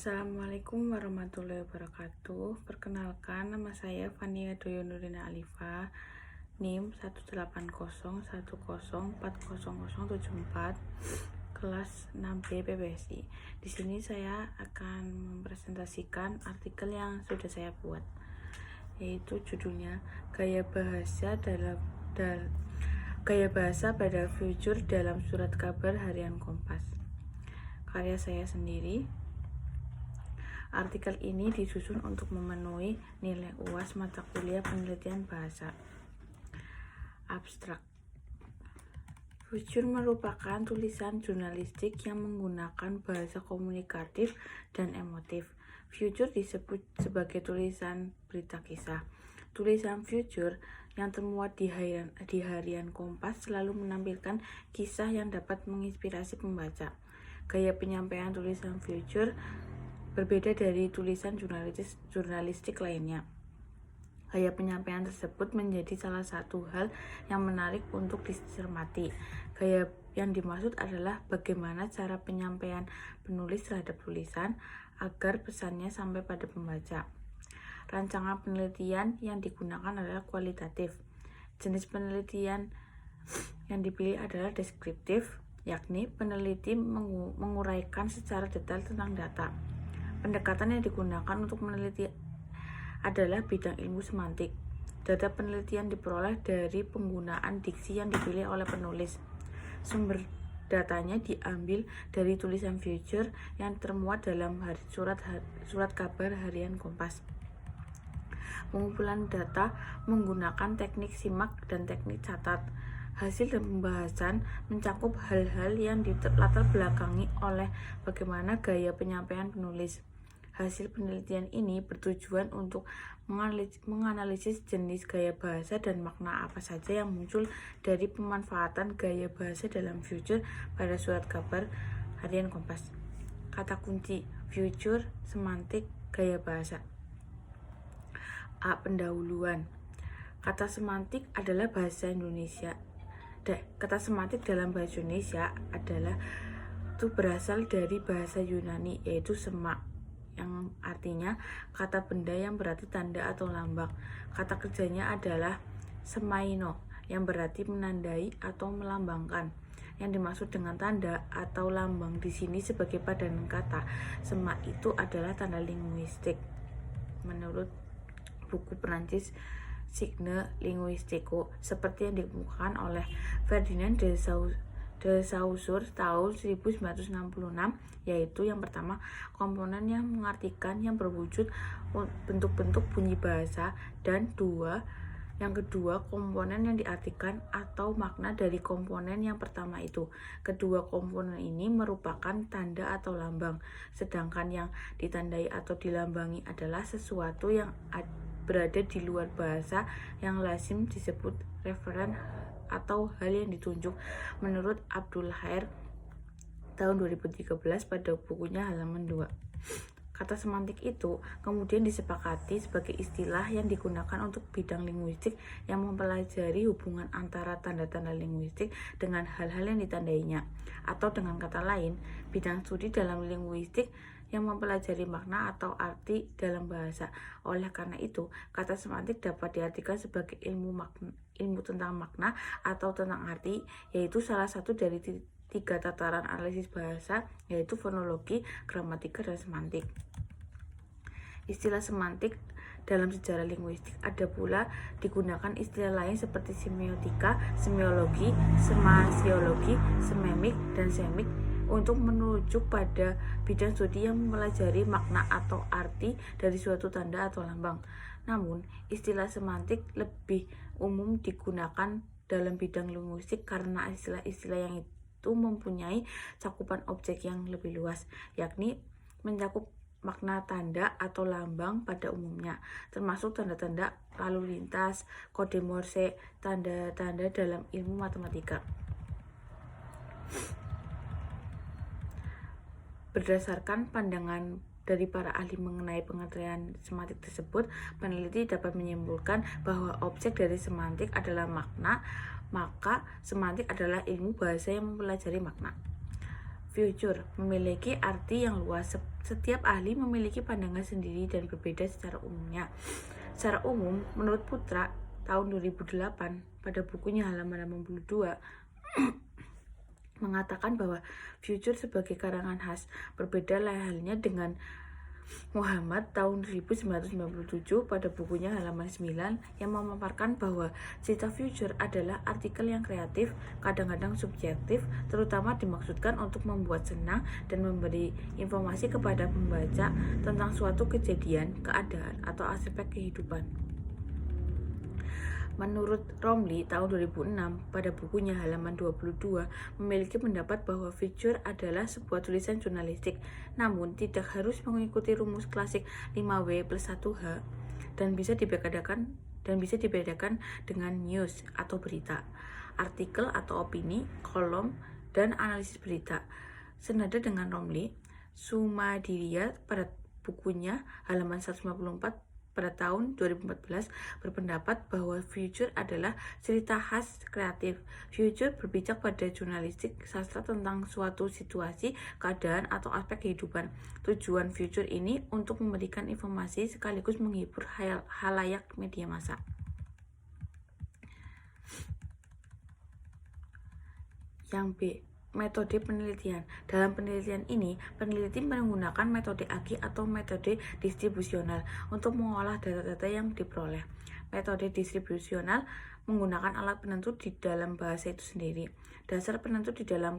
Assalamualaikum warahmatullahi wabarakatuh. Perkenalkan, nama saya Fania Doyo Nurina Alifa, NIM 18010404074, kelas 6B PPSI. Di sini saya akan mempresentasikan artikel yang sudah saya buat, yaitu judulnya Gaya bahasa pada future dalam surat kabar harian Kompas. Karya saya sendiri. Artikel ini disusun untuk memenuhi nilai UAS mata kuliah penelitian bahasa. Abstrak. Future merupakan tulisan jurnalistik yang menggunakan bahasa komunikatif dan emotif. Future disebut sebagai tulisan berita kisah. Tulisan future yang termuat di harian Kompas selalu menampilkan kisah yang dapat menginspirasi pembaca. Gaya penyampaian tulisan future berbeda dari tulisan jurnalistik lainnya. Gaya penyampaian tersebut menjadi salah satu hal yang menarik untuk dicermati. Gaya yang dimaksud adalah bagaimana cara penyampaian penulis terhadap tulisan agar pesannya sampai pada pembaca. Rancangan penelitian yang digunakan adalah kualitatif. Jenis penelitian yang dipilih adalah deskriptif, yakni peneliti menguraikan secara detail tentang data. Pendekatan yang digunakan untuk meneliti adalah bidang ilmu semantik. Data penelitian diperoleh dari penggunaan diksi yang dipilih oleh penulis. Sumber datanya diambil dari tulisan future yang termuat dalam surat kabar harian Kompas. Pengumpulan data menggunakan teknik simak dan teknik catat. Hasil dan pembahasan mencakup hal-hal yang dilatar belakangi oleh bagaimana gaya penyampaian penulis. Hasil penelitian ini bertujuan untuk menganalisis jenis gaya bahasa dan makna apa saja yang muncul dari pemanfaatan gaya bahasa dalam future pada surat kabar harian Kompas. Kata kunci: future, semantik, gaya bahasa. A. Pendahuluan. Kata semantik adalah bahasa Indonesia. Kata semantik dalam bahasa Indonesia berasal dari bahasa Yunani, yaitu semak, yang artinya kata benda yang berarti tanda atau lambang. Kata kerjanya adalah semaino, yang berarti menandai atau melambangkan. Yang dimaksud dengan tanda atau lambang di sini sebagai padanan kata semak itu adalah tanda linguistik. Menurut buku Perancis Signe Linguistico, seperti yang dikemukakan oleh Ferdinand de Saussure tahun 1966, yaitu yang pertama, komponen yang mengartikan yang berwujud bentuk-bentuk bunyi bahasa, dan yang kedua, komponen yang diartikan atau makna dari komponen yang pertama itu. Kedua komponen ini merupakan tanda atau lambang, sedangkan yang ditandai atau dilambangi adalah sesuatu yang berada di luar bahasa yang lazim disebut referen atau hal yang ditunjuk. Menurut Abdul Khair tahun 2013 pada bukunya halaman 2. Kata semantik itu kemudian disepakati sebagai istilah yang digunakan untuk bidang linguistik yang mempelajari hubungan antara tanda-tanda linguistik dengan hal-hal yang ditandainya. Atau dengan kata lain, bidang studi dalam linguistik yang mempelajari makna atau arti dalam bahasa. Oleh karena itu, kata semantik dapat diartikan sebagai ilmu tentang makna atau tentang arti, yaitu salah satu dari 3 tataran analisis bahasa, yaitu fonologi, gramatika, dan semantik. Istilah semantik dalam sejarah linguistik ada pula digunakan istilah lain seperti semiotika, semiologi, semasiologi, sememik, dan semik untuk merujuk pada bidang studi yang mempelajari makna atau arti dari suatu tanda atau lambang. Namun, istilah semantik lebih umum digunakan dalam bidang linguistik karena istilah-istilah yang itu mempunyai cakupan objek yang lebih luas, yakni mencakup makna tanda atau lambang pada umumnya, termasuk tanda-tanda lalu lintas, kode Morse, tanda-tanda dalam ilmu matematika. Berdasarkan pandangan dari para ahli mengenai pengertian semantik tersebut, peneliti dapat menyimpulkan bahwa objek dari semantik adalah makna, maka semantik adalah ilmu bahasa yang mempelajari makna. Future memiliki arti yang luas. Setiap ahli memiliki pandangan sendiri dan berbeda secara umumnya. Secara umum, menurut Putra tahun 2008 pada bukunya halaman 82 mengatakan bahwa future sebagai karangan khas. Berbeda halnya dengan Muhammad tahun 1997 pada bukunya halaman 9 yang memaparkan bahwa cerita future adalah artikel yang kreatif, kadang-kadang subjektif, terutama dimaksudkan untuk membuat senang dan memberi informasi kepada pembaca tentang suatu kejadian, keadaan, atau aspek kehidupan. Menurut Romli tahun 2006 pada bukunya halaman 22 memiliki pendapat bahwa future adalah sebuah tulisan jurnalistik, namun tidak harus mengikuti rumus klasik 5W plus 1H dan bisa dibedakan dengan news atau berita, artikel atau opini, kolom, dan analisis berita. Senada dengan Romli, Sumadiria pada bukunya halaman 154 pada tahun 2014 berpendapat bahwa future adalah cerita khas kreatif. Future berpijak pada jurnalistik sastra tentang suatu situasi, keadaan, atau aspek kehidupan. Tujuan future ini untuk memberikan informasi sekaligus menghibur halayak media massa. Yang B. Metode penelitian. Dalam penelitian ini, peneliti menggunakan metode AGI atau metode distribusional untuk mengolah data-data yang diperoleh. Metode distribusional menggunakan alat penentu di dalam bahasa itu sendiri. Dasar penentu di dalam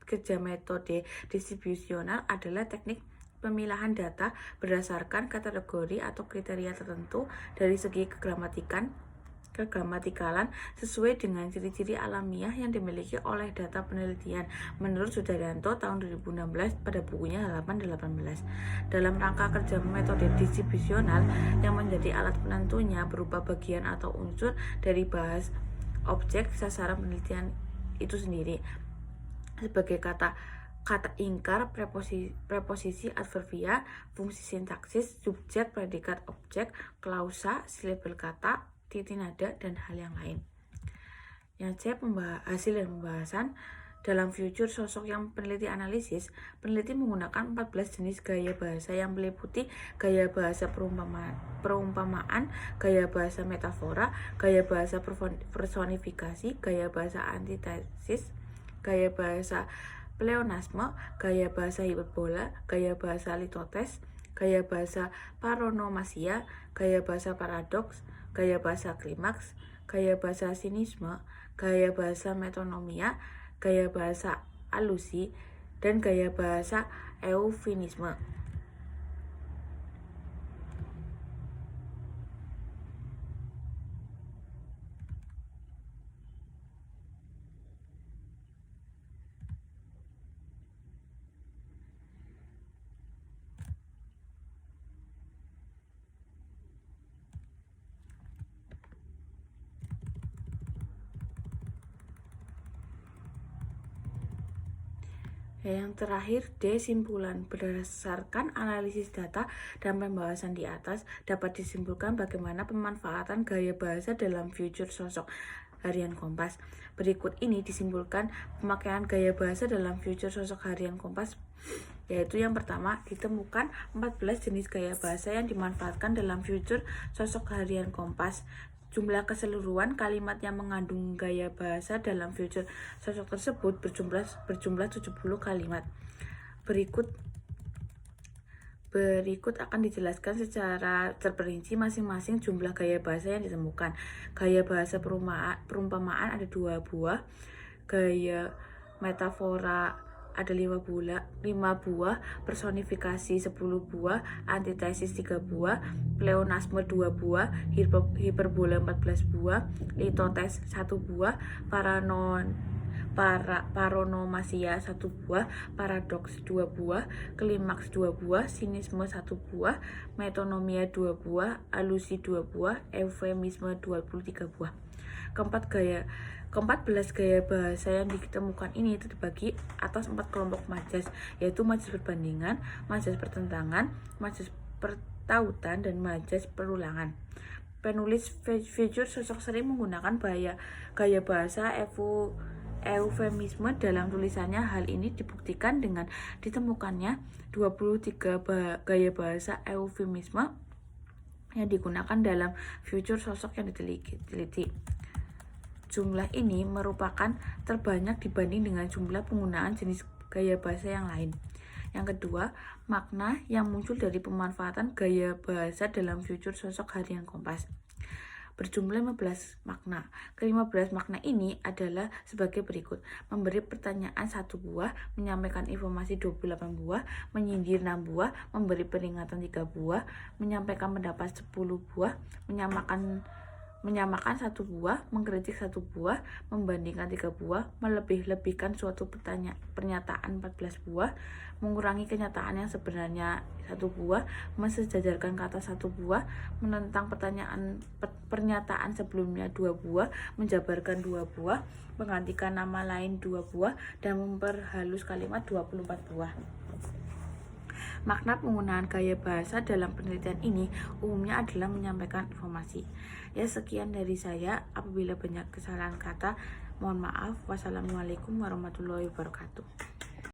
kerja metode distribusional adalah teknik pemilahan data berdasarkan kategori atau kriteria tertentu dari segi kegramatikalan sesuai dengan ciri-ciri alamiah yang dimiliki oleh data penelitian menurut Sudaryanto tahun 2016 pada bukunya halaman 18. Dalam rangka kerja metode distribusional yang menjadi alat penentunya berupa bagian atau unsur dari bahas objek sasaran penelitian itu sendiri sebagai kata ingkar, preposisi, adverbia, fungsi sintaksis, subjek, predikat, objek, klausa, silabel kata, titik nada, dan hal yang lain. Yang C. Hasil dan pembahasan. Dalam future sosok yang peneliti analisis, peneliti menggunakan 14 jenis gaya bahasa yang meliputi gaya bahasa perumpamaan, gaya bahasa metafora, gaya bahasa personifikasi, gaya bahasa antitesis, gaya bahasa pleonasme, gaya bahasa hiperbola, gaya bahasa litotes, gaya bahasa paronomasia, gaya bahasa paradoks, gaya bahasa klimaks, gaya bahasa sinisme, gaya bahasa metonomia, gaya bahasa alusi, dan gaya bahasa eufemisme. Yang terakhir, D. Simpulan. Berdasarkan analisis data dan pembahasan di atas, dapat disimpulkan bagaimana pemanfaatan gaya bahasa dalam future sosok harian Kompas. Berikut ini disimpulkan pemakaian gaya bahasa dalam future sosok harian Kompas, yaitu yang pertama, ditemukan 14 jenis gaya bahasa yang dimanfaatkan dalam future sosok harian Kompas. Jumlah keseluruhan kalimat yang mengandung gaya bahasa dalam future sosok tersebut berjumlah 70 kalimat. Berikut akan dijelaskan secara terperinci masing-masing jumlah gaya bahasa yang ditemukan. Gaya bahasa perumpamaan ada 2 buah, gaya metafora ada 5 buah, personifikasi 10 buah, antitesis 3 buah, pleonasme 2 buah, hiperbola 14 buah, litotes 1 buah, paronomasia 1 buah, paradoks 2 buah, klimaks 2 buah, sinisme 1 buah, metonomia 2 buah, alusi 2 buah, eufemisme 23 buah. Ke-14 gaya bahasa yang ditemukan ini terbagi atas 4 kelompok majas, yaitu majas perbandingan, majas pertentangan, majas pertautan, dan majas perulangan. Penulis future sosok sering menggunakan gaya bahasa eufemisme dalam tulisannya. Hal ini dibuktikan dengan ditemukannya 23 gaya bahasa eufemisme yang digunakan dalam future sosok yang diteliti. Jumlah ini merupakan terbanyak dibanding dengan jumlah penggunaan jenis gaya bahasa yang lain. Yang kedua, makna yang muncul dari pemanfaatan gaya bahasa dalam future sosok harian Kompas berjumlah 15 makna. Ke-15 makna ini adalah sebagai berikut: memberi pertanyaan 1 buah, menyampaikan informasi 28 buah, menyindir 6 buah, memberi peringatan 3 buah, menyampaikan pendapat 10 buah, menyamakan 1 buah, mengkritik 1 buah, membandingkan 3 buah, melebih-lebihkan suatu pernyataan 14 buah, mengurangi kenyataan yang sebenarnya 1 buah, mensejajarkan kata 1 buah, menentang pernyataan sebelumnya 2 buah, menjabarkan 2 buah, menggantikan nama lain 2 buah, dan memperhalus kalimat 24 buah. Makna penggunaan gaya bahasa dalam penelitian ini umumnya adalah menyampaikan informasi. Ya, sekian dari saya. Apabila banyak kesalahan kata, mohon maaf. Wassalamualaikum warahmatullahi wabarakatuh.